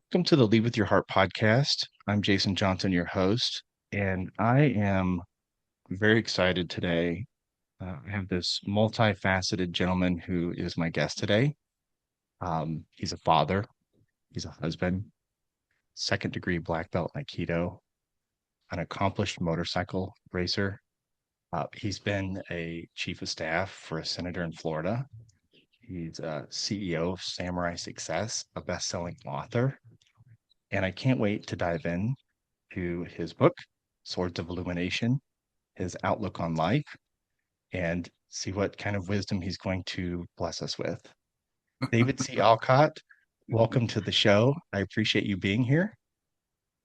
Welcome to the Lead with Your Heart podcast. I'm Jason Johnson, your host, and I am very excited today. I have this multifaceted gentleman who is my guest today. He's a father, he's a husband, second degree black belt in Aikido, an accomplished motorcycle racer. He's been a chief of staff for a senator in Florida. He's a CEO of Samurai Success, a best-selling author, and I can't wait to dive in to his book, Swords of Illumination, his outlook on life, and see what kind of wisdom he's going to bless us with. David C. Alcott, welcome to the show. I appreciate you being here.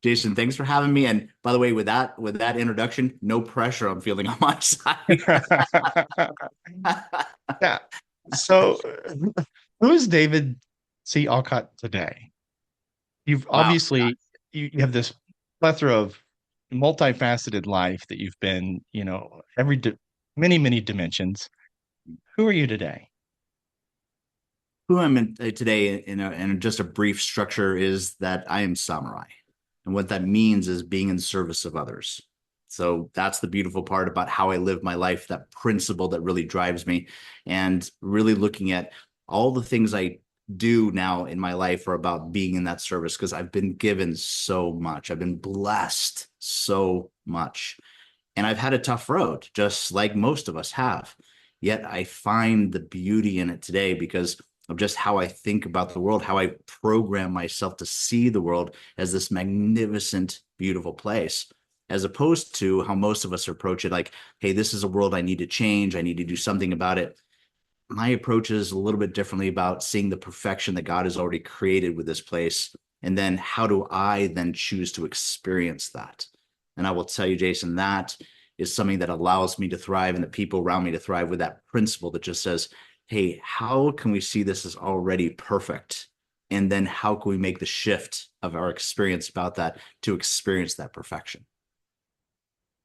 Jason, thanks for having me. And by the way, with that introduction, no pressure I'm feeling on my side. Yeah. So, who is David C. Alcott today? You've Wow. obviously you have this plethora of multifaceted life that you've been, many dimensions. Who are you today? Who I'm today in just a brief structure is that I am samurai. And what that means is being in service of others. So that's the beautiful part about how I live my life, that principle that really drives me, and really looking at all the things I do now in my life are about being in that service because I've been given so much. I've been blessed so much. And I've had a tough road, just like most of us have. Yet I find the beauty in it today because of just how I think about the world, how I program myself to see the world as this magnificent, beautiful place, as opposed to how most of us approach it like, hey, this is a world I need to change. I need to do something about it. My approach is a little bit differently about seeing the perfection that God has already created with this place. And then how do I then choose to experience that? And I will tell you, Jason, that is something that allows me to thrive and the people around me to thrive with that principle that just says, hey, how can we see this as already perfect? And then how can we make the shift of our experience about that to experience that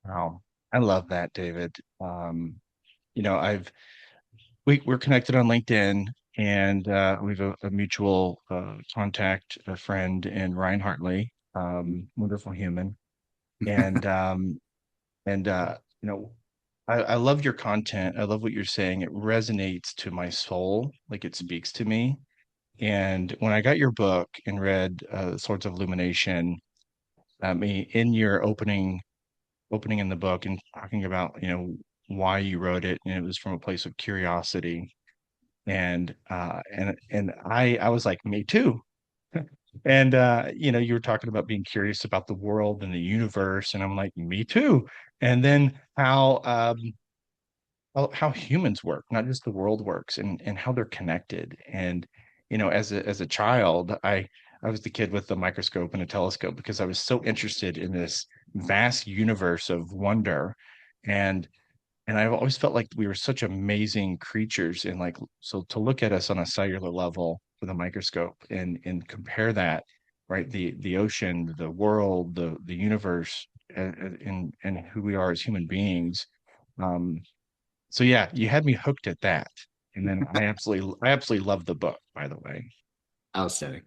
Wow, I love that, David. You know, I've we're connected on LinkedIn, and we have a mutual contact, a friend in Ryan Hartley, wonderful human, and perfection? and I love your content. I love what you're saying. It resonates to my soul, like it speaks to me. And when I got your book and read Swords of Illumination, in your opening in the book and talking about why you wrote it, and it was from a place of curiosity, and I was like, me too. And you were talking about being curious about the world and the universe, and I'm like, me too. And then how humans work, not just the world works, and how they're connected. And as a child, I was the kid with the microscope and a telescope because I was so interested in this vast universe of wonder. And and I've always felt like we were such amazing creatures, and like, so to look at us on a cellular level with a microscope and compare that, right? The ocean, the world, the universe, and who we are as human beings. Um, so yeah, you had me hooked at that. And then I absolutely love the book, by the way. Outstanding.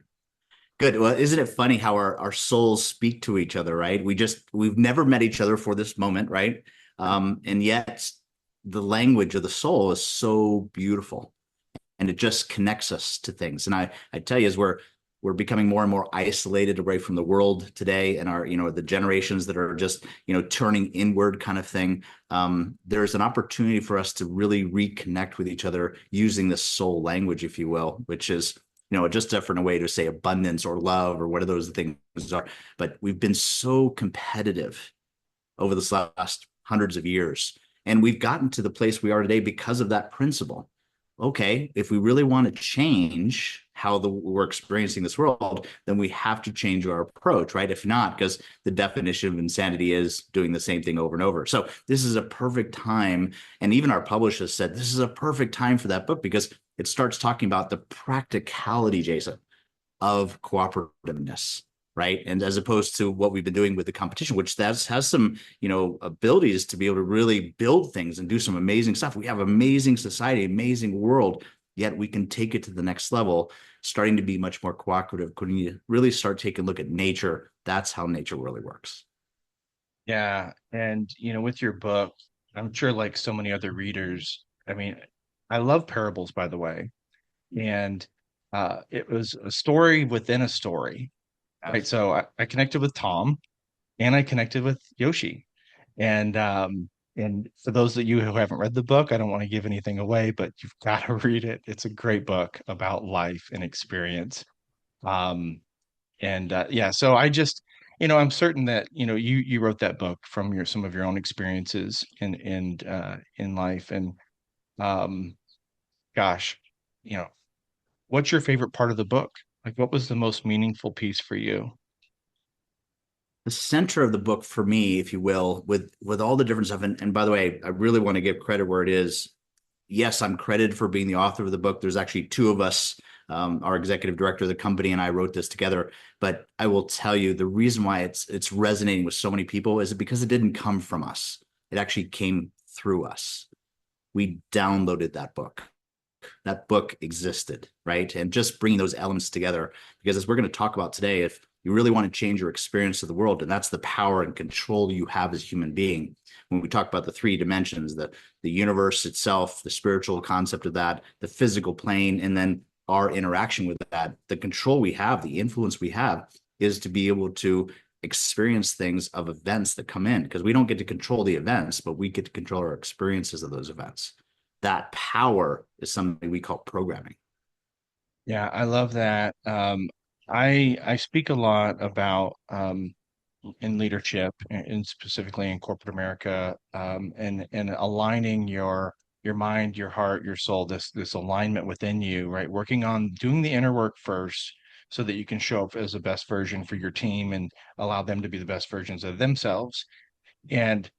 Good. Well, isn't it funny how our souls speak to each other, right? We've never met each other for this moment, right? And yet the language of the soul is so beautiful and it just connects us to things. And I tell you, as we're becoming more and more isolated away from the world today and the generations that are just, turning inward kind of thing. There's an opportunity for us to really reconnect with each other using this soul language, if you will, which is just a different way to say abundance or love or what are those things are. But we've been so competitive over this last hundreds of years. And we've gotten to the place we are today because of that principle. Okay, if we really want to change how we're experiencing this world, then we have to change our approach, right? If not, because the definition of insanity is doing the same thing over and over. So this is a perfect time. And even our publishers said this is a perfect time for that book because it starts talking about the practicality, Jason, of cooperativeness, right? And as opposed to what we've been doing with the competition, which has some, abilities to be able to really build things and do some amazing stuff. We have amazing society, amazing world, yet we can take it to the next level, starting to be much more cooperative. When you really start taking a look at nature, that's how nature really works. Yeah. And, with your book, I'm sure like so many other readers, I mean, I love parables, by the way. And it was a story within a story, right? Absolutely. So I connected with Tom and I connected with Yoshi. And for those of you who haven't read the book, I don't want to give anything away, but you've got to read it. It's a great book about life and experience. Um, and yeah, so I just, I'm certain that, you wrote that book from some of your own experiences in life. And um, gosh, you know, what's your favorite part of the book? Like, what was the most meaningful piece for you? The center of the book for me, if you will, with all the different stuff. And by the way, I really want to give credit where it is. Yes, I'm credited for being the author of the book. There's actually two of us. Our executive director of the company and I wrote this together. But I will tell you the reason why it's resonating with so many people is because it didn't come from us. It actually came through us. We downloaded that book. That book existed, right? And just bringing those elements together, because as we're going to talk about today, if you really want to change your experience of the world, and that's the power and control you have as a human being. When we talk about the three dimensions, the universe itself, the spiritual concept of that, the physical plane, and then our interaction with that, the control we have, the influence we have is to be able to experience things of events that come in, because we don't get to control the events, but we get to control our experiences of those events. That power is something we call programming. Yeah, I love that. I speak a lot about in leadership, and specifically in corporate America, and aligning your mind, your heart, your soul, this alignment within you, right? Working on doing the inner work first, so that you can show up as the best version for your team and allow them to be the best versions of themselves. And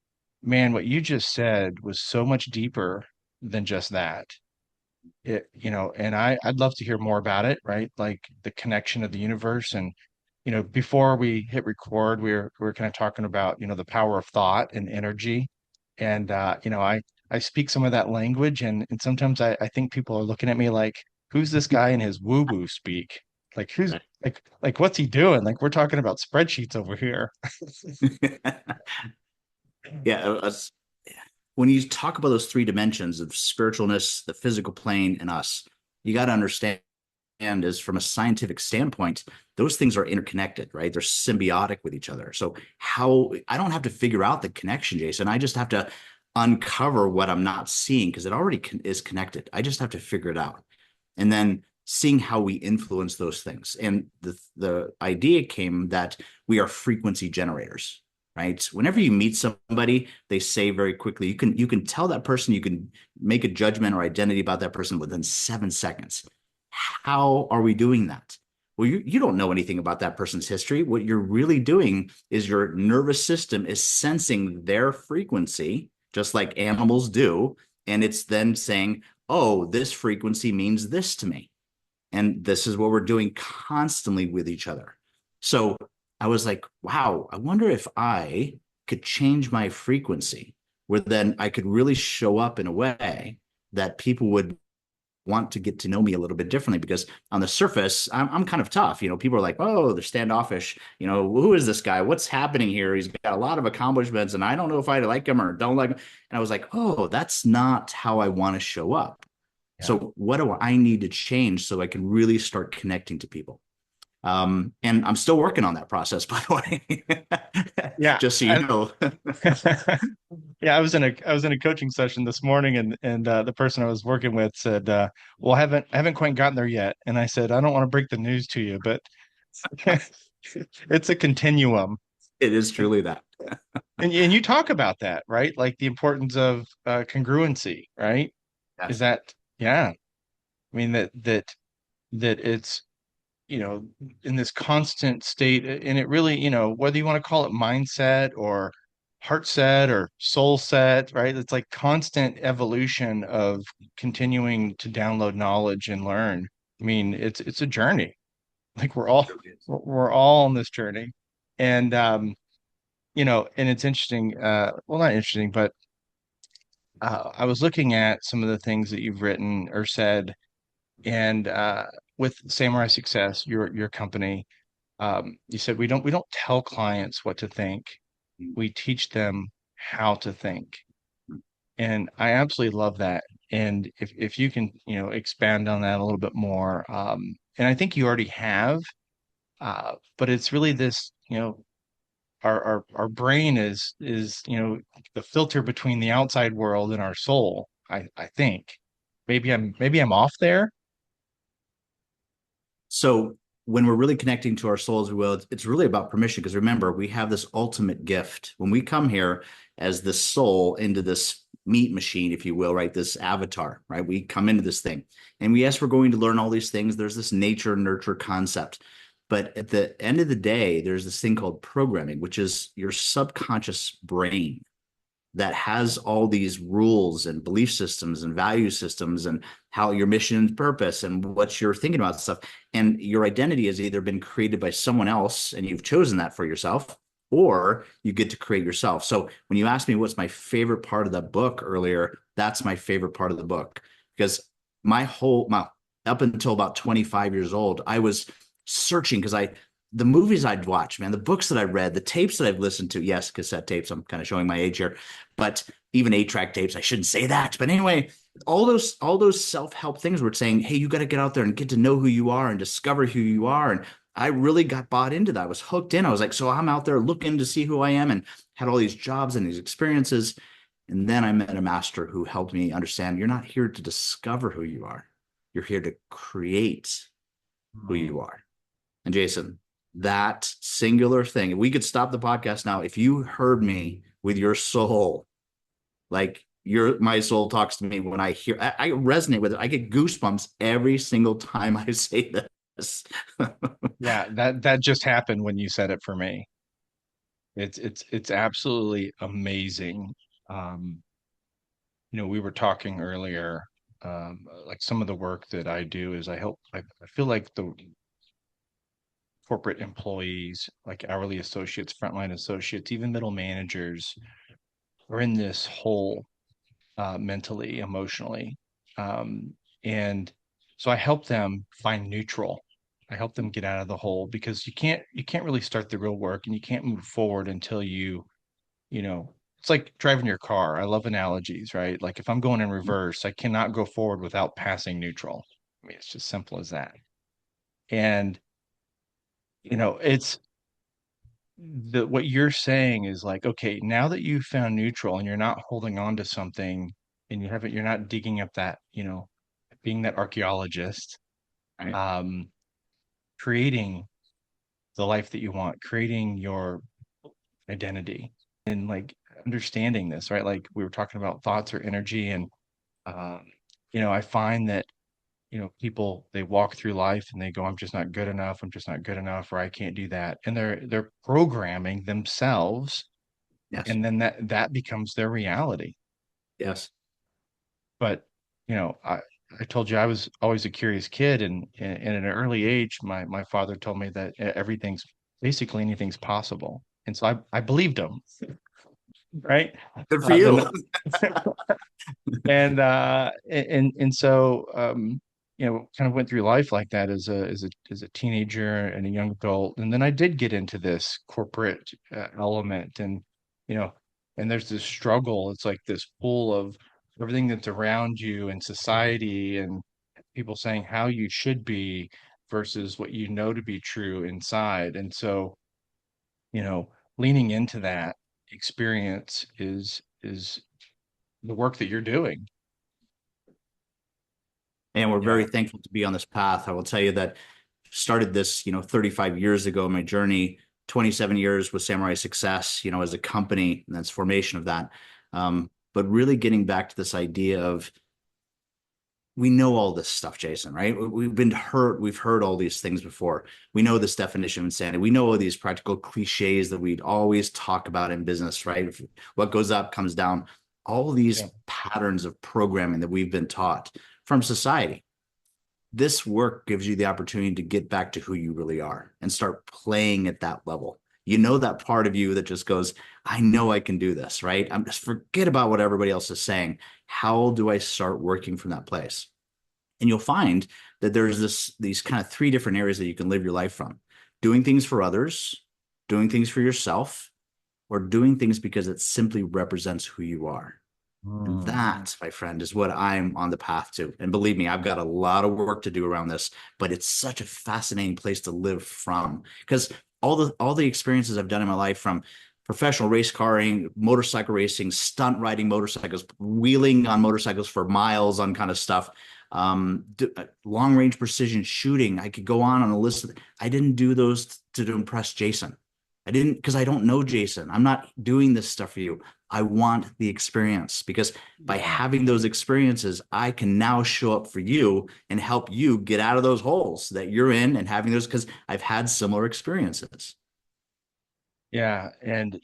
man, what you just said was so much deeper than just that. And I'd love to hear more about it, right? Like the connection of the universe. And, before we hit record, we were kind of talking about, the power of thought and energy. And I speak some of that language, and sometimes I think people are looking at me like, who's this guy in his woo-woo speak? Like who's Right. like what's he doing? Like we're talking about spreadsheets over here. Yeah, when you talk about those three dimensions of spiritualness, the physical plane, and us, you got to understand is from a scientific standpoint, those things are interconnected, right? They're symbiotic with each other. So how I don't have to figure out the connection, Jason. I just have to uncover what I'm not seeing because it already is connected. I just have to figure it out. And then seeing how we influence those things. And the idea came that we are frequency generators, right? Whenever you meet somebody, they say very quickly, you can tell that person, you can make a judgment or identity about that person within 7 seconds. How are we doing that? Well, you don't know anything about that person's history. What you're really doing is your nervous system is sensing their frequency, just like animals do. And it's then saying, oh, this frequency means this to me. And this is what we're doing constantly with each other. So I was like, wow, I wonder if I could change my frequency where then I could really show up in a way that people would want to get to know me a little bit differently, because on the surface I'm kind of tough. People are like, oh, they're standoffish. Who is this guy? What's happening here? He's got a lot of accomplishments and I don't know if I like him or don't like him. And I was like, oh, that's not how I want to show up. Yeah. So what do I need to change so I can really start connecting to people? And I'm still working on that process, by the way. Yeah. Just so you know. Yeah, I was in a coaching session this morning, and the person I was working with said, "Well, I haven't quite gotten there yet." And I said, "I don't want to break the news to you, but it's a continuum." It is And, truly that. and you talk about that, right? Like the importance of congruency, right? Is Yes. that, yeah? I mean that it's you know, in this constant state. And it really, whether you want to call it mindset or heart set or soul set, right? It's like constant evolution of continuing to download knowledge and learn. I mean, it's a journey. Like we're all on this journey. And and it's interesting, well, not interesting, but I was looking at some of the things that you've written or said, And with Samurai Success, your company, you said we don't tell clients what to think. We teach them how to think. And I absolutely love that. And if you can, expand on that a little bit more, and I think you already have, but it's really this, our brain is the filter between the outside world and our soul. I think maybe I'm off there. So when we're really connecting to our souls, we will, it's really about permission. Because remember, we have this ultimate gift. When we come here as this soul into this meat machine, if you will, right? This avatar, right? We come into this thing and we, yes, we're going to learn all these things. There's this nature nurture concept. But at the end of the day, there's this thing called programming, which is your subconscious brain that has all these rules and belief systems and value systems and how your mission and purpose and what you're thinking about stuff. And your identity has either been created by someone else and you've chosen that for yourself, or you get to create yourself. So when you asked me what's my favorite part of the book earlier, that's my favorite part of the book. Because my up until about 25 years old, I was searching because the movies I'd watched, man, the books that I read, the tapes that I've listened to, yes, cassette tapes, I'm kind of showing my age here, but even 8-track tapes, I shouldn't say that. But anyway, all those self-help things were saying, hey, you got to get out there and get to know who you are and discover who you are. And I really got bought into that. I was hooked in. I was like, so I'm out there looking to see who I am, and had all these jobs and these experiences. And then I met a master who helped me understand you're not here to discover who you are. You're here to create who Hmm. you are. And Jason, that singular thing, we could stop the podcast now. If you heard me with your soul, like my soul talks to me when I resonate with it. I get goosebumps every single time I say this. Yeah, that just happened when you said it for me. It's absolutely amazing. Um, we were talking earlier, like some of the work that I do is I feel like the corporate employees, like hourly associates, frontline associates, even middle managers, are in this hole, mentally, emotionally. Um, and so I help them find neutral. I help them get out of the hole because you can't really start the real work and you can't move forward until you know, it's like driving your car. I love analogies, right? Like if I'm going in reverse, I cannot go forward without passing neutral. I mean, it's just simple as that. And it's the what you're saying is like, okay, now that you've found neutral and you're not holding on to something and you're not digging up that, being that archaeologist, Right. um, creating the life that you want, creating your identity and like understanding this, right? Like we were talking about thoughts or energy and um, I find that people they walk through life and they go, I'm just not good enough, I'm just not good enough, or I can't do that. And they're programming themselves, Yes. and then that becomes their reality. Yes. But I told you I was always a curious kid, and at an early age, my father told me that everything's basically anything's possible. And so I believed him, right? Good for The you. and so kind of went through life like that as a teenager and a young adult, and then I did get into this corporate element, and you know and there's this struggle. It's like this pull of everything that's around you and society and people saying how you should be versus what you know to be true inside. And so you know leaning into that experience is the work that you're doing. And we're Yeah. very thankful to be on this path. I will tell you that started this, 35 years ago, my journey, 27 years with Samurai Success, as a company, and that's formation of that. But really getting back to this idea of we know all this stuff, Jason, right? We've been hurt. We've heard all these things before. We know this definition of insanity. We know all these practical cliches that we'd always talk about in business, right? What goes up comes down. All Yeah. these patterns of programming that we've been taught from society. This work gives you the opportunity to get back to who you really are and start playing at that level. That part of you that just goes, I know I can do this, right? I'm just forget about what everybody else is saying. How do I start working from that place? And you'll find that there's these kind of three different areas that you can live your life from: doing things for others, doing things for yourself, or doing things because it simply represents who you are. And Mm. that, my friend, is what I'm on the path to. And believe me, I've got a lot of work to do around this, but it's such a fascinating place to live from, because all the experiences I've done in my life, from professional race carring, motorcycle racing, stunt riding motorcycles, wheeling on motorcycles for miles on kind of stuff, long range precision shooting. I could go on a list. I didn't do those to impress Jason. I didn't, because I don't know Jason. I'm not doing this stuff for you. I want the experience, because by Yeah. having those experiences, I can now show up for you and help you get out of those holes that you're in, and having those, because I've had similar experiences. Yeah. And,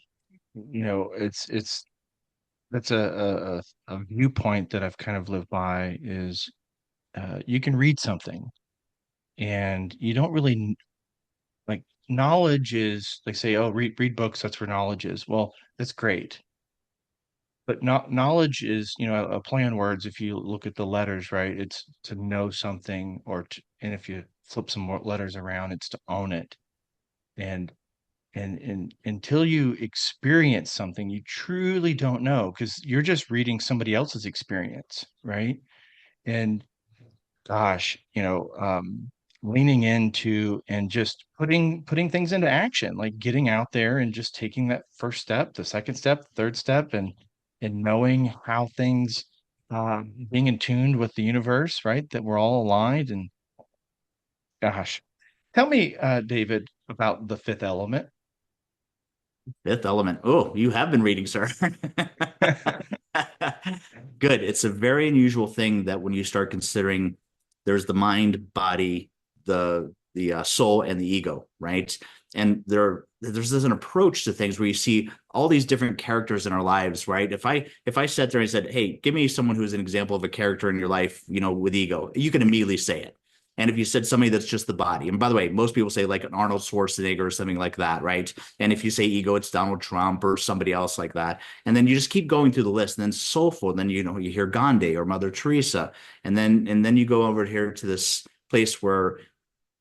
it's that's a viewpoint that I've kind of lived by is you can read something and you don't really like knowledge is they say, oh, read books, that's where knowledge is. Well, that's great. But not knowledge is, a play on words. If you look at the letters, right, it's to know something and if you flip some more letters around, it's to own it. And and until you experience something, you truly don't know because you're just reading somebody else's experience, right? And gosh, leaning into and just putting things into action, like getting out there and just taking that first step, the second step, the third step, and knowing how things being in tune with the universe, right? That we're all aligned. And gosh, tell me, David, about the fifth element. Fifth element. Oh, you have been reading, sir. Good. It's a very unusual thing that when you start considering, there's the mind, body, the soul, and the ego, right? And there's an approach to things where you see all these different characters in our lives, right? If I sat there and said, "Hey, give me someone who's an example of a character in your life, with ego," you can immediately say it. And if you said somebody that's just the body, and by the way, most people say like an Arnold Schwarzenegger or something like that, right? And if you say ego, it's Donald Trump or somebody else like that. And then you just keep going through the list. And then soulful, then you hear Gandhi or Mother Teresa. And then you go over here to this place where,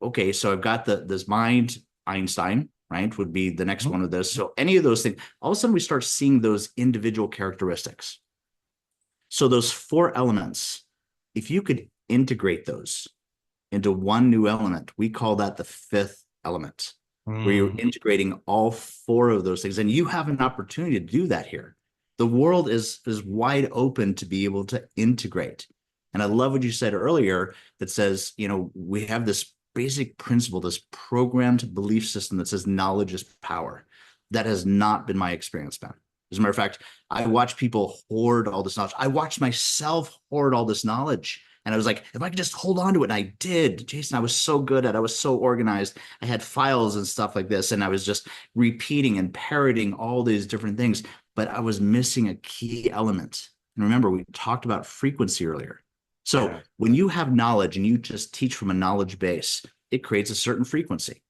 okay, so I've got this mind, Einstein, right? Would be the next Mhm. one of this. So any of those things, all of a sudden we start seeing those individual characteristics. So those four elements, if you could integrate those into one new element, we call that the fifth element, where you're Mm. integrating all four of those things. And you have an opportunity to do that here. The world is wide open to be able to integrate. And I love what you said earlier that says, we have this basic principle, this programmed belief system that says knowledge is power. That has not been my experience, Ben. As a matter of fact, I watch people hoard all this knowledge. I watched myself hoard all this knowledge. And I was like, if I could just hold on to it. And I did. Jason, I was so good at it. I was so organized. I had files and stuff like this. And I was just repeating and parroting all these different things. But I was missing a key element. And remember, we talked about frequency earlier. So Yeah. when you have knowledge and you just teach from a knowledge base, it creates a certain frequency.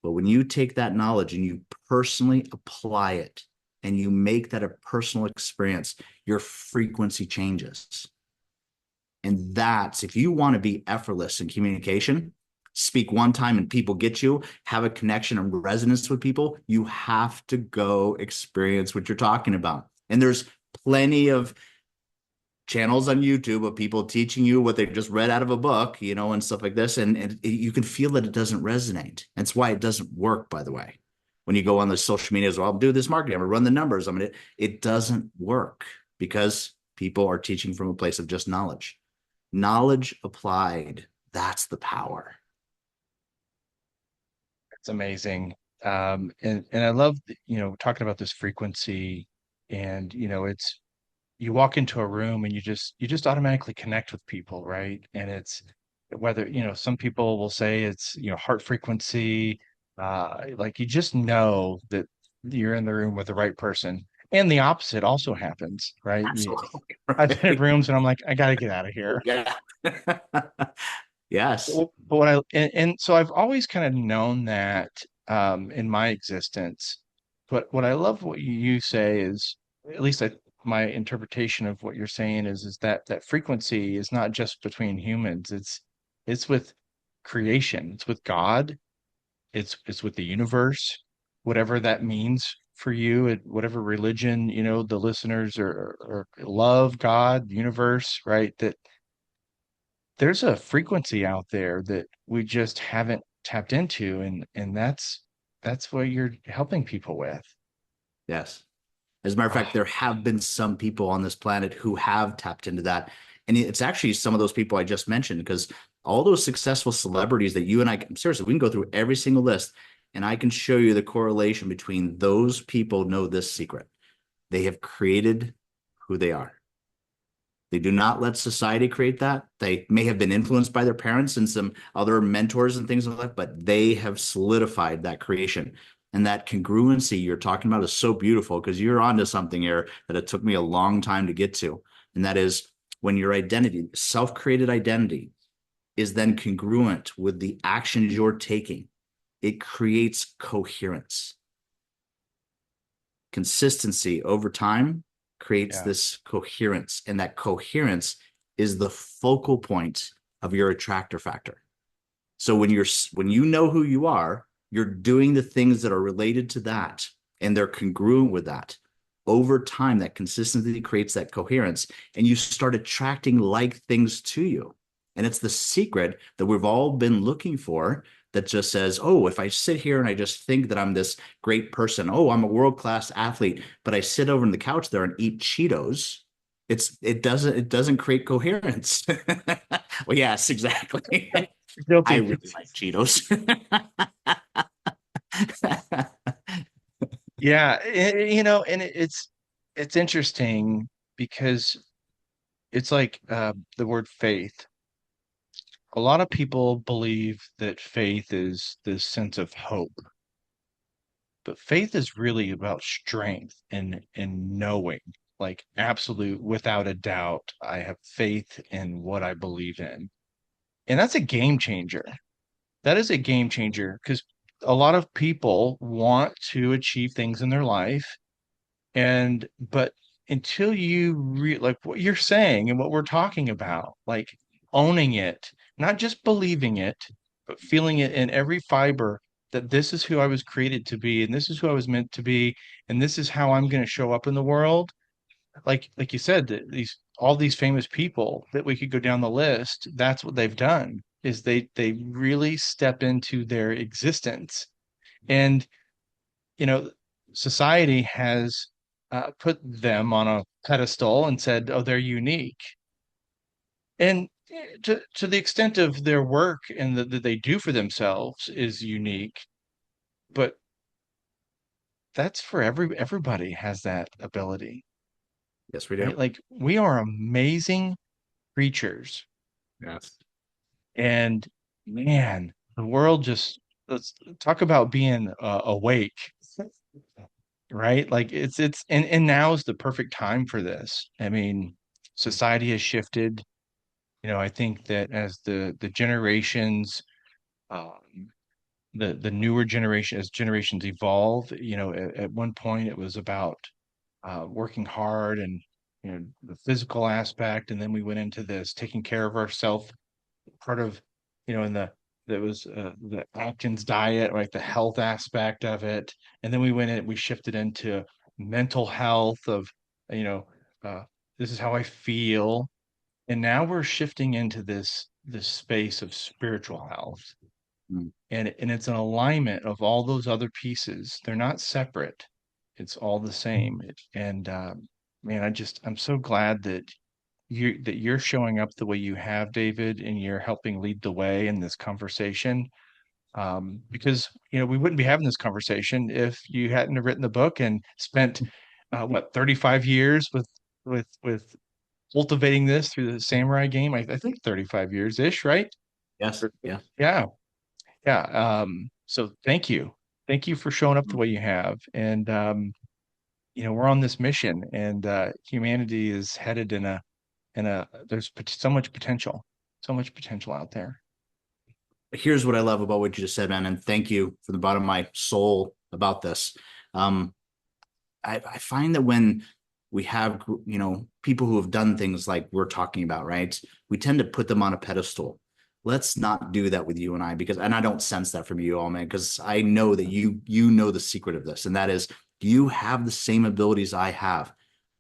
But when you take that knowledge and you personally apply it and you make that a personal experience, your frequency changes. And that's, if you want to be effortless in communication, speak one time and people get you, have a connection and resonance with people, you have to go experience what you're talking about. And there's plenty of channels on YouTube of people teaching you what they just read out of a book, and stuff like this. And you can feel that it doesn't resonate. That's why it doesn't work, by the way. When you go on the social media as well, I'm doing this marketing, I'm gonna run the numbers. It doesn't work because people are teaching from a place of just knowledge. Knowledge applied, that's the power. It's amazing. And I love, talking about this frequency and, it's you walk into a room and you just automatically connect with people, right? And it's whether, some people will say it's, heart frequency, like you just know that you're in the room with the right person. And the opposite also happens, right? Absolutely. I've been in Right. rooms and I'm like, I got to get out of here. Yeah. Yes. But what and so I've always kind of known that in my existence. But what I love what you say is, at least my interpretation of what you're saying is that that frequency is not just between humans. It's with creation. It's with God. It's with the universe, whatever that means for you, whatever religion, the listeners or love God, universe, right? That there's a frequency out there that we just haven't tapped into, and that's what you're helping people with. Yes. As a matter of fact, Oh, there have been some people on this planet who have tapped into that. And it's actually some of those people I just mentioned, because all those successful celebrities that you and I, seriously, we can go through every single list and I can show you the correlation between those people know this secret. They have created who they are. They do not let society create that. They may have been influenced by their parents and some other mentors and things like that, but they have solidified that creation. And that congruency you're talking about is so beautiful, because you're onto something here that it took me a long time to get to. And that is when your identity, self-created identity, is then congruent with the actions you're taking, it creates coherence. Consistency over time creates yeah, this coherence, and that coherence is the focal point of your attractor factor. So when you know who you are, you're doing the things that are related to that, and they're congruent with that. Over time, that consistency creates that coherence, and you start attracting like things to you. And it's the secret that we've all been looking for, that just says, oh, if I sit here and I just think that I'm this great person, oh, I'm a world-class athlete, but I sit over on the couch there and eat Cheetos, it doesn't create coherence. Well, yes, exactly. I guilty. really like Cheetos. Yeah, and it's interesting because it's like the word faith. A lot of people believe that faith is this sense of hope, but faith is really about strength and knowing, like absolute, without a doubt, I have faith in what I believe in. And that's a game changer. That is a game changer because a lot of people want to achieve things in their life, but until like what you're saying and what we're talking about, like owning it, not just believing it, but feeling it in every fiber, that this is who I was created to be, and this is who I was meant to be, and this is how I'm going to show up in the world. Like you said, that these all these famous people that we could go down the list, that's what they've done, is they really step into their existence. And you know, society has put them on a pedestal and said, "Oh, they're unique." And to the extent of their work and that they do for themselves is unique, but that's for everybody has that ability, Yes, we right? do. Like we are amazing creatures, Yes. and man, the world just let's talk about being awake, right? Like it's and now is the perfect time for this. I mean, society has shifted. I think that as the generations, um, the newer generation, as generations evolve, at one point it was about working hard and the physical aspect, and then we went into this taking care of ourselves, part of in the that was the Atkins diet, like the health aspect of it, and then we shifted into mental health of you know uh, this is how I feel, and now we're shifting into this space of spiritual health, Mm. and it's an alignment of all those other pieces. They're not separate. It's all the same. And man, I'm so glad that you're showing up the way you have, David, and you're helping lead the way in this conversation. Because we wouldn't be having this conversation if you hadn't have written the book and spent what 35 years with cultivating this through the samurai game. I think 35 years ish, right? Yes. Yeah. Yeah, yeah. So thank you for showing up the way you have, and we're on this mission, and humanity is headed in a there's so much potential out there. Here's what I love about what you just said, man, and thank you from the bottom of my soul about this. Um, I find that we have, people who have done things like we're talking about, right? We tend to put them on a pedestal. Let's not do that with you and I, and I don't sense that from you all, man, because I know that you know the secret of this, and that is you have the same abilities I have.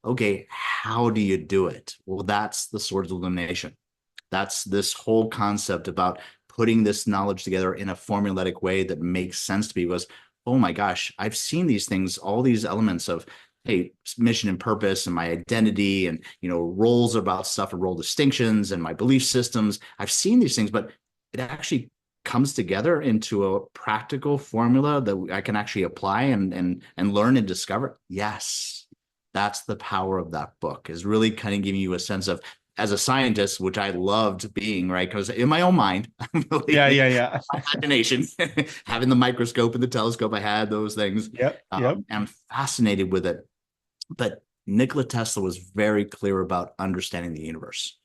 Okay, how do you do it? Well, that's the Swords of Illumination. That's this whole concept about putting this knowledge together in a formulaic way that makes sense to people. Was, oh my gosh, I've seen these things, all these elements of, hey, mission and purpose and my identity and, roles about stuff and role distinctions and my belief systems. I've seen these things, but it actually comes together into a practical formula that I can actually apply and learn and discover. Yes, that's the power of that book, is really kind of giving you a sense of, as a scientist, which I loved being, right? Because in my own mind, Yeah, me, yeah, yeah. my imagination, having the microscope and the telescope, I had those things. Yep, yep. I'm fascinated with it. But Nikola Tesla was very clear about understanding the universe.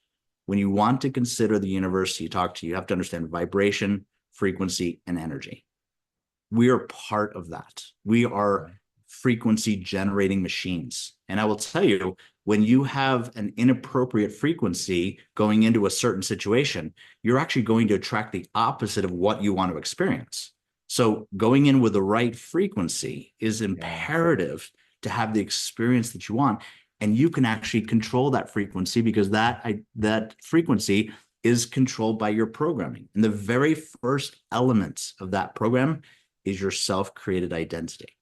When you want to consider the universe you have to understand vibration, frequency, and energy. We are part of that. We are frequency generating machines. And I will tell you, when you have an inappropriate frequency going into a certain situation, you're actually going to attract the opposite of what you want to experience. So going in with the right frequency is imperative to have the experience that you want. And you can actually control that frequency, because that frequency is controlled by your programming. And the very first element of that program is your self-created identity.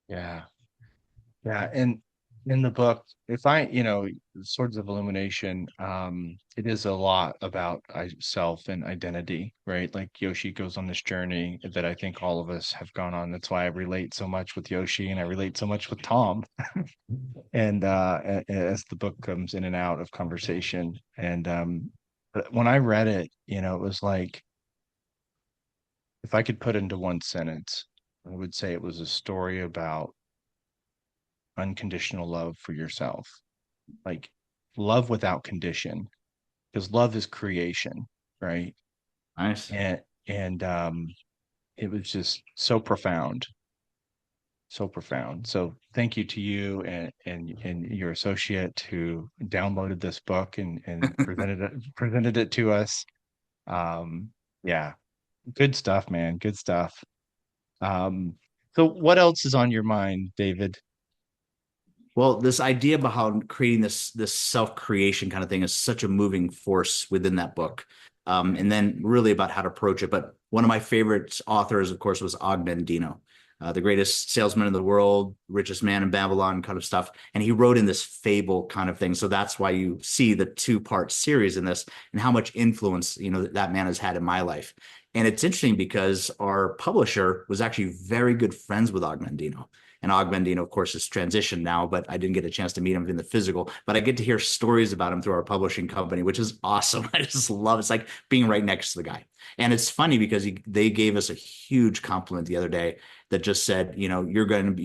Yeah. Yeah. And in the book, Swords of Illumination, it is a lot about self and identity, right? Like Yoshi goes on this journey that I think all of us have gone on. That's why I relate so much with Yoshi and I relate so much with Tom. And as the book comes in and out of conversation. And but when I read it, it was like, if I could put into one sentence, I would say it was a story about unconditional love for yourself, like love without condition, because love is creation, right? Nice. And it was just so profound, so profound. So thank you to you and your associate who downloaded this book and presented it to us. Yeah, good stuff, man. Good stuff. Um, so what else is on your mind, David? Well, this idea about how creating this self-creation kind of thing is such a moving force within that book. And then really about how to approach it. But one of my favorite authors, of course, was Og Mandino, the greatest salesman in the world, richest man in Babylon kind of stuff. And he wrote in this fable kind of thing. So that's why you see the two-part series in this and how much influence, that man has had in my life. And it's interesting because our publisher was actually very good friends with Og Mandino. And Og Mandino, of course, is transitioned now, but I didn't get a chance to meet him in the physical. But I get to hear stories about him through our publishing company, which is awesome. I just love it. It's like being right next to the guy. And it's funny because they gave us a huge compliment the other day that just said, you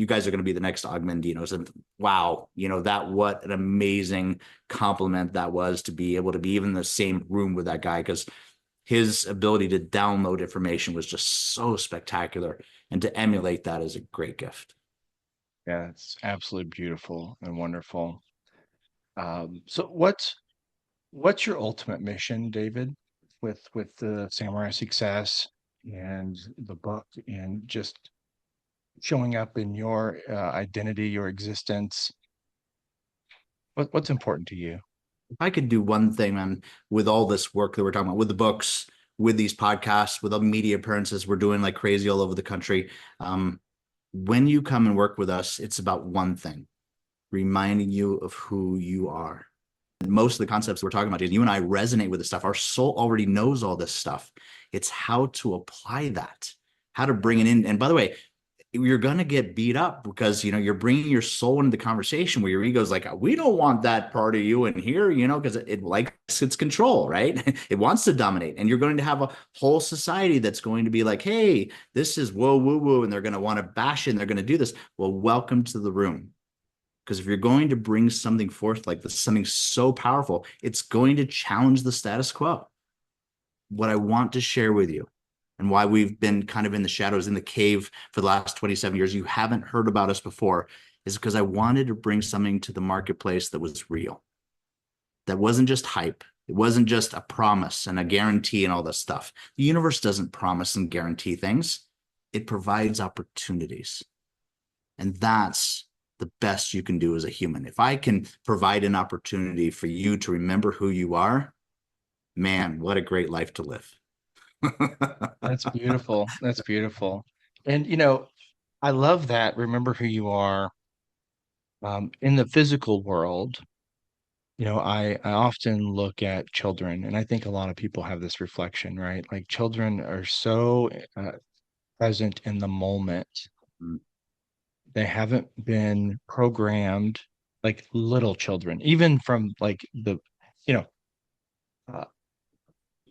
guys are going to be the next Og Mandinos. And wow, what an amazing compliment that was, to be able to be even in the same room with that guy, because his ability to download information was just so spectacular. And to emulate that is a great gift. Yeah, it's absolutely beautiful and wonderful. So what's your ultimate mission, David, with the Samurai Success and the book and just showing up in your identity, your existence? What's important to you? If I could do one thing, man, with all this work that we're talking about, with the books, with these podcasts, with all the media appearances we're doing like crazy all over the country, when you come and work with us, it's about one thing: reminding you of who you are. And most of the concepts we're talking about, you and I resonate with this stuff. Our soul already knows all this stuff. It's how to apply that, how to bring it in. And by the way, you're going to get beat up because, you're bringing your soul into the conversation where your ego is like, we don't want that part of you in here, because it likes its control, right? It wants to dominate. And you're going to have a whole society that's going to be like, hey, this is whoa, woo, woo. And they're going to want to bash it and they're going to do this. Well, welcome to the room. Because if you're going to bring something forth like this, something so powerful, it's going to challenge the status quo. What I want to share with you, and why we've been kind of in the shadows, in the cave for the last 27 years, you haven't heard about us before, is because I wanted to bring something to the marketplace that was real, that wasn't just hype. It wasn't just a promise and a guarantee and all this stuff. The universe doesn't promise and guarantee things. It provides opportunities. And that's the best you can do as a human. If I can provide an opportunity for you to remember who you are, man, what a great life to live. That's beautiful. That's beautiful. And I love that. Remember who you are. In the physical world, I often look at children, and I think a lot of people have this reflection, right? Like children are so present in the moment. They haven't been programmed like little children, even from like you know, uh,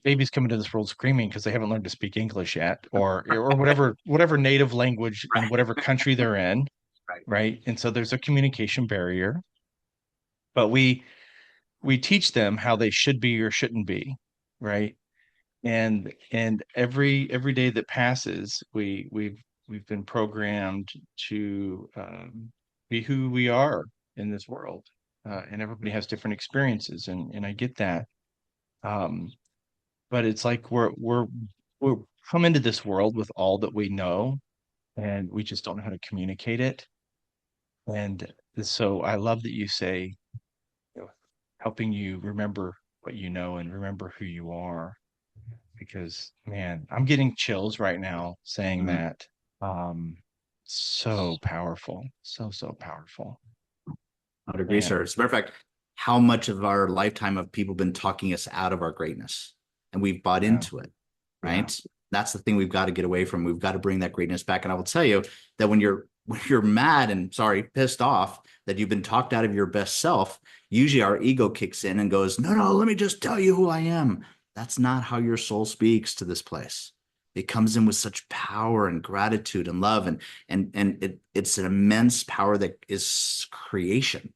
babies come into this world screaming because they haven't learned to speak English yet, or whatever native language in Right. whatever country they're in, Right. right? And so there's a communication barrier, but we teach them how they should be or shouldn't be, right? And every day that passes, we've been programmed to be who we are in this world, and everybody has different experiences, and I get that. Um, but it's like we're come into this world with all that we know, and we just don't know how to communicate it. And so I love that you say, helping you remember what you know and remember who you are, because man, I'm getting chills right now saying Mhm. that. Um, so powerful, so powerful, I would agree, man. sir. As a matter of fact, how much of our lifetime have people been talking us out of our greatness? And we've bought Yeah, into it, yeah, right? That's the thing we've got to get away from. We've got to bring that greatness back. And I will tell you that when you're mad and sorry, pissed off that you've been talked out of your best self, usually our ego kicks in and goes, no, no, let me just tell you who I am. That's not how your soul speaks to this place. It comes in with such power and gratitude and love, and it's an immense power that is creation.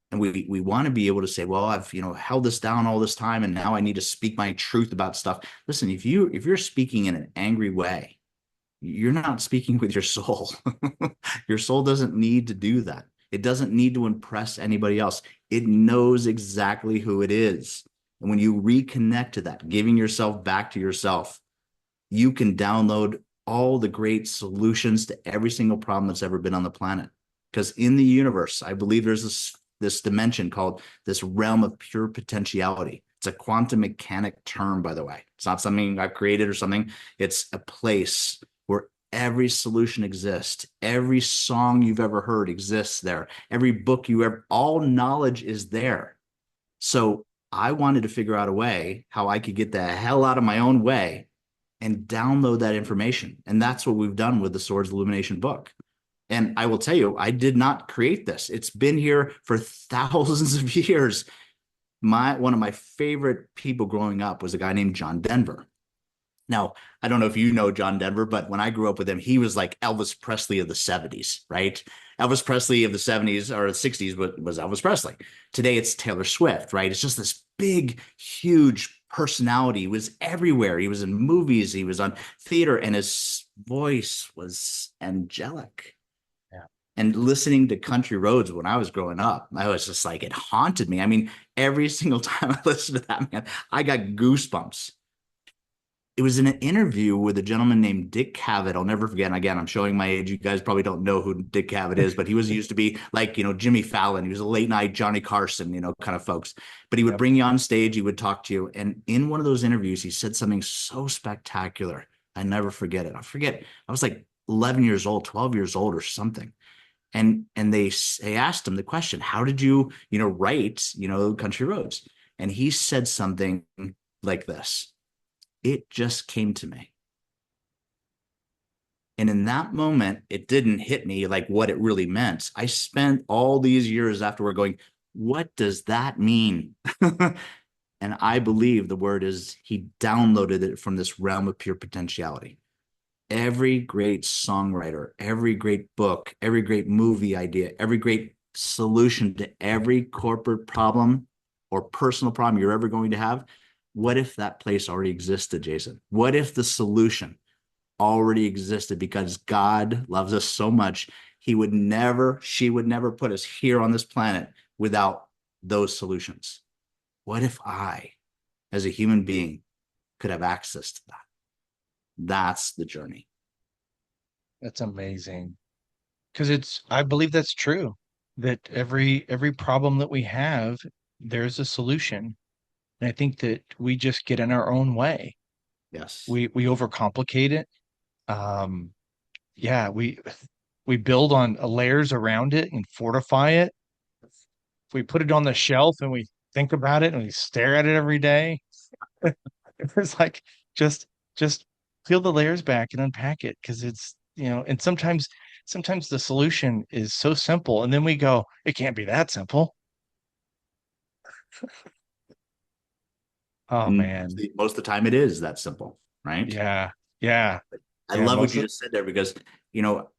And we want to be able to say, well, I've held this down all this time, and now I need to speak my truth about stuff. Listen, if you're speaking in an angry way, you're not speaking with your soul. Your soul doesn't need to do that. It doesn't need to impress anybody else. It knows exactly who it is. And when you reconnect to that, giving yourself back to yourself, you can download all the great solutions to every single problem that's ever been on the planet. Because in the universe, I believe there's this dimension called this realm of pure potentiality. It's a quantum mechanic term, by the way. It's not something I've created or something. It's a place where every solution exists. Every song you've ever heard exists there. Every book you ever, all knowledge is there. So I wanted to figure out a way how I could get the hell out of my own way and download that information. And that's what we've done with the Swords of Illumination book. And I will tell you, I did not create this. It's been here for thousands of years. One of my favorite people growing up was a guy named John Denver. Now, I don't know if you know John Denver, but when I grew up with him, he was like Elvis Presley of the 70s, right? Elvis Presley of the 70s or the 60s was Elvis Presley. Today it's Taylor Swift, right? It's just this big, huge personality. He was everywhere. He was in movies, he was on theater, and his voice was angelic. yeah. And listening to Country Roads when I was growing up, I was just like, it haunted me. I mean, every single time I listened to that, man, I got goosebumps. It was in an interview with a gentleman named Dick Cavett. I'll never forget. And again, I'm showing my age. You guys probably don't know who Dick Cavett is, but he was used to be like, Jimmy Fallon. He was a late night Johnny Carson, kind of folks. But he would Yep. bring you on stage. He would talk to you. And in one of those interviews, he said something so spectacular. I never forget it. I was like 11 years old, 12 years old or something. And they asked him the question, how did you, write, Country Roads? And he said something like this: it just came to me. And in that moment, it didn't hit me like what it really meant. I spent all these years afterward going, what does that mean? And I believe the word is he downloaded it from this realm of pure potentiality. Every great songwriter, every great book, every great movie idea, every great solution to every corporate problem or personal problem you're ever going to have, what if that place already existed, Jason? What if the solution already existed because God loves us so much? she would never put us here on this planet without those solutions. What if I, as a human being, could have access to that? That's the journey. That's amazing. Because I believe that's true, that every problem that we have, there's a solution. And I think that we just get in our own way. Yes. We overcomplicate it. Um, yeah, we build on layers around it and fortify it. If we put it on the shelf and we think about it and we stare at it every day, it's like just just peel the layers back and unpack it because and sometimes the solution is so simple and then we go, it can't be that simple. Oh And man. most of the time, it is that simple, right? Yeah. Yeah. I Yeah. love what Most you of just said there because, you know,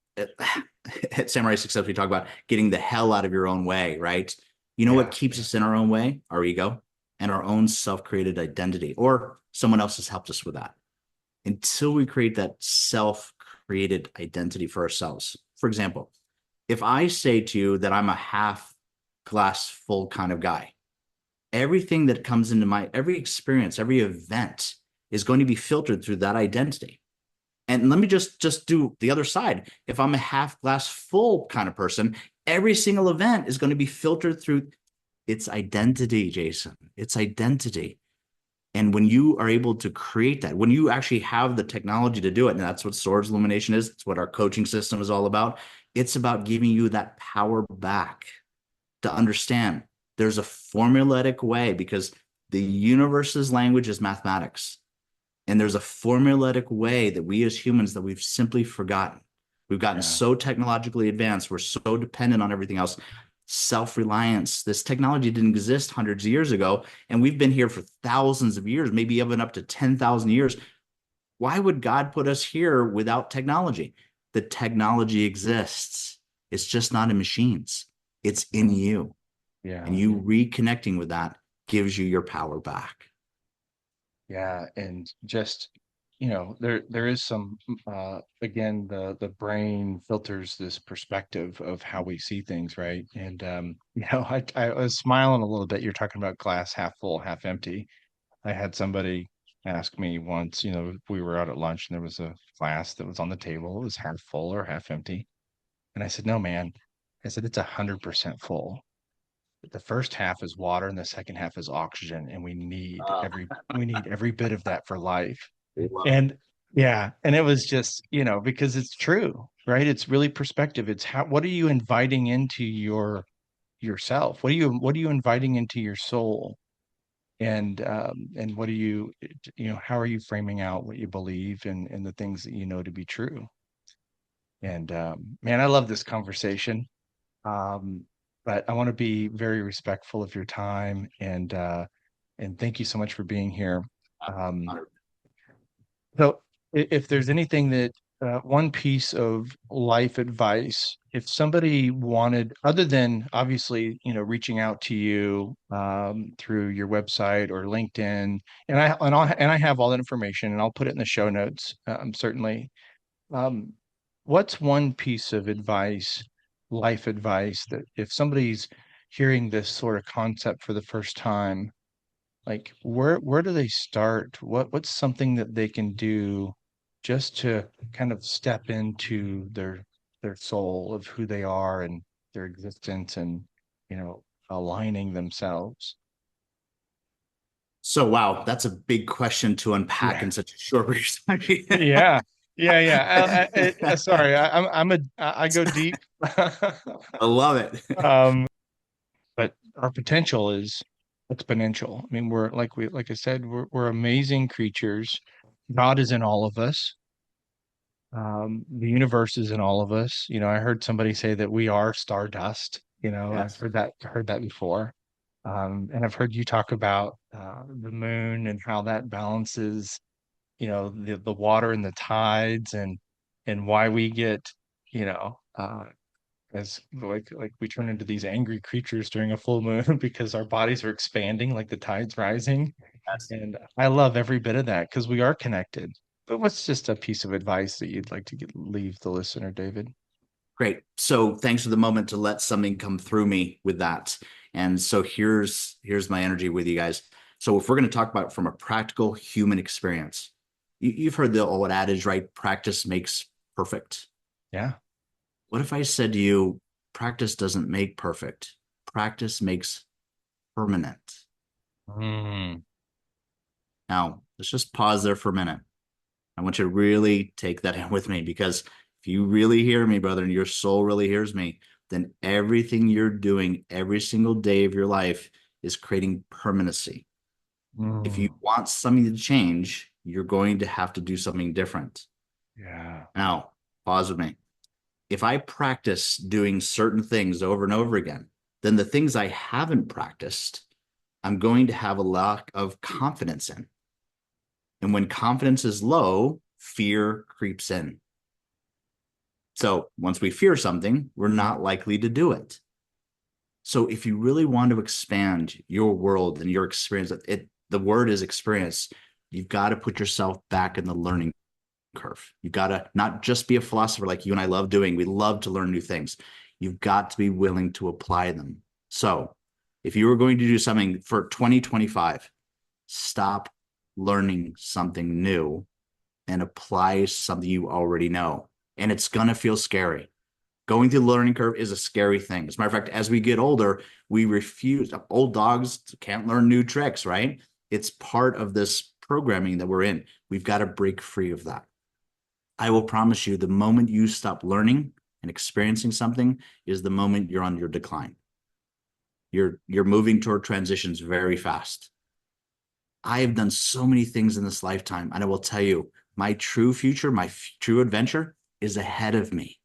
at Samurai Success, we talk about getting the hell out of your own way, right? You know what yeah. keeps us in our own way? Our ego and our own self created identity, or someone else has helped us with that. Until we create that self created identity for ourselves. For example, if I say to you that I'm a half glass full kind of guy, everything that comes into every experience, every event is going to be filtered through that identity. And let me just do the other side. If I'm a half glass full kind of person, every single event is going to be filtered through its identity, Jason. Its identity. And when you are able to create that, when you actually have the technology to do it, and that's what Swords Illumination is, it's what our coaching system is all about. It's about giving you that power back to understand there's a formulaic way because the universe's language is mathematics. And there's a formulaic way that we as humans that we've simply forgotten. We've gotten Yeah. so technologically advanced. We're so dependent on everything else. Self-reliance. This technology didn't exist hundreds of years ago, and we've been here for thousands of years, maybe even up to 10,000 years. Why would God put us here without technology? The technology exists. It's just not in machines. It's in you. And Yeah. you reconnecting with that gives you your power back. Yeah, and just there is some again the brain filters this perspective of how we see things, right? And I was smiling a little bit. You're talking about glass half full, half empty. I had somebody ask me once, we were out at lunch and there was a glass that was on the table. It was half full or half empty. And I said, no, man. I said, it's 100% full. The first half is water and the second half is oxygen, and Uh, we need every bit of that for life. love it. And yeah, and it was just, because it's true, right? It's really perspective. It's what are you inviting into yourself? What are you inviting into your soul? And what are how are you framing out what you believe and the things that you know to be true? And man, I love this conversation. Um, but I want to be very respectful of your time and thank you so much for being here. Um, so if there's anything that one piece of life advice, if somebody wanted, other than obviously, reaching out to you through your website or LinkedIn, and I have all that information, and I'll put it in the show notes, certainly. Um, what's one piece of advice, life advice, that if somebody's hearing this sort of concept for the first time, like where do they start? What's something that they can do just to kind of step into their soul of who they are and their existence and aligning themselves? So, wow, that's a big question to unpack Yeah. in such a short period of time. Yeah. Yeah, yeah. Sorry, I go deep. I love it. Um, but our potential is exponential. I mean, like I said, we're amazing creatures. God is in all of us. The universe is in all of us. I heard somebody say that we are stardust. I've Yes. heard that before. And I've heard you talk about the moon and how that balances, the water and the tides and why we get, you know, uh, as like we turn into these angry creatures during a full moon because our bodies are expanding like the tides rising. Yes. And I love every bit of that because we are connected. But what's just a piece of advice that you'd like to leave the listener, David? Great. So thanks for the moment to let something come through me with that. And so here's my energy with you guys. So if we're going to talk about from a practical human experience, you've heard the old adage, right? Practice makes perfect. Yeah. What if I said to you, practice doesn't make perfect, practice makes permanent? Mm, Now, let's just pause there for a minute. I want you to really take that in with me, because if you really hear me, brother, and your soul really hears me, then everything you're doing every single day of your life is creating permanency. If you mm, want something to change, you're going to have to do something different. yeah. Now, pause with me. If I practice doing certain things over and over again, then the things I haven't practiced, I'm going to have a lack of confidence in. And when confidence is low, fear creeps in. So once we fear something, we're not likely to do it. So if you really want to expand your world and your experience, the word is experience. You've got to put yourself back in the learning curve. You've got to not just be a philosopher like you and I love doing. We love to learn new things. You've got to be willing to apply them. So if you were going to do something for 2025, stop learning something new and apply something you already know. And it's going to feel scary. Going through the learning curve is a scary thing. As a matter of fact, as we get older, we refuse. Old dogs can't learn new tricks, right? It's part of this programming that we're in. We've got to break free of that. I will promise you, the moment you stop learning and experiencing something is the moment you're on your decline. You're moving toward transitions very fast. I have done so many things in this lifetime, and I will tell you, my true future, my true adventure is ahead of me.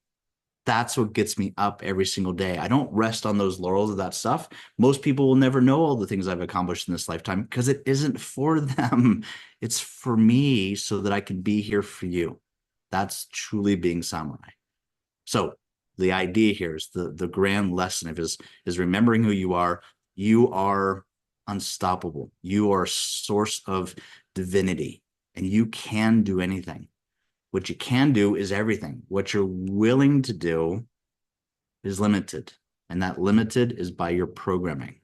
That's what gets me up every single day. I don't rest on those laurels of that stuff. Most people will never know all the things I've accomplished in this lifetime because it isn't for them. It's for me so that I can be here for you. That's truly being samurai. So the idea here is the grand lesson of is remembering who you are. You are unstoppable. You are a source of divinity, and you can do anything. What you can do is everything. What you're willing to do is limited, and that limited is by your programming.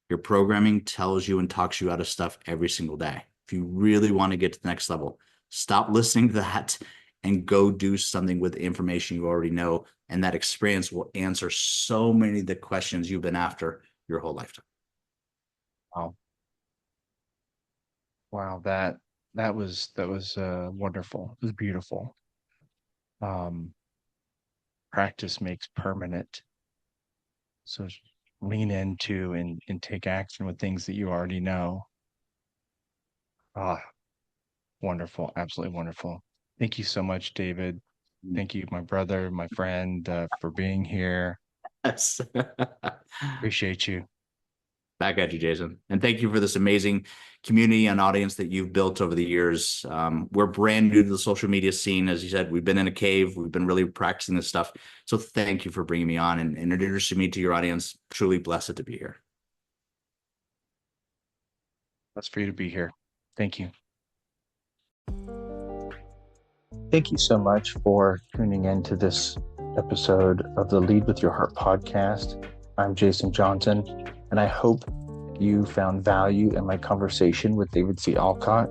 Your programming tells you and talks you out of stuff every single day. If you really want to get to the next level, stop listening to that and go do something with the information you already know. And that experience will answer so many of the questions you've been after your whole lifetime. Wow. Wow. That was wonderful. It was beautiful. Um, Practice makes permanent. So lean into and take action with things that you already know. Ah, wonderful. Absolutely wonderful. Thank you so much, David. Thank you, my brother, my friend, for being here. Yes. Appreciate you. Back at you, Jason. And thank you for this amazing community and audience that you've built over the years. We're brand new to the social media scene. As you said, we've been in a cave. We've been really practicing this stuff. So thank you for bringing me on and introducing me to your audience. Truly blessed to be here. That's for you to be here. Thank you. Thank you so much for tuning in to this episode of the Lead with Your Heart podcast. I'm Jason Johnson, and I hope you found value in my conversation with David C. Olcott.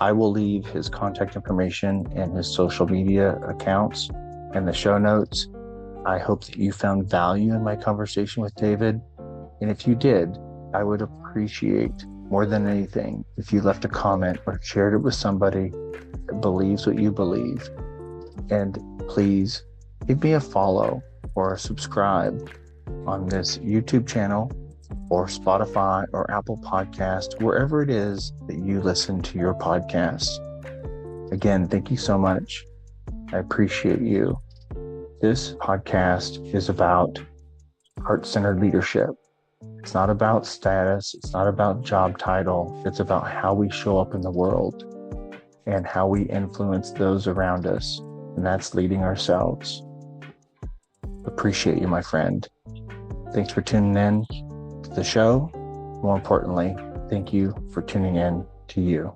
I will leave his contact information and his social media accounts in the show notes. I hope that you found value in my conversation with David. And if you did, I would appreciate more than anything if you left a comment or shared it with somebody that believes what you believe. And please give me a follow or a subscribe on this YouTube channel or Spotify or Apple Podcast, wherever it is that you listen to your podcasts. Again, thank you so much. I appreciate you. This podcast is about heart-centered leadership. It's not about status. It's not about job title. It's about how we show up in the world and how we influence those around us. And that's leading ourselves. Appreciate you, my friend. Thanks for tuning in to the show. More importantly, thank you for tuning in to you.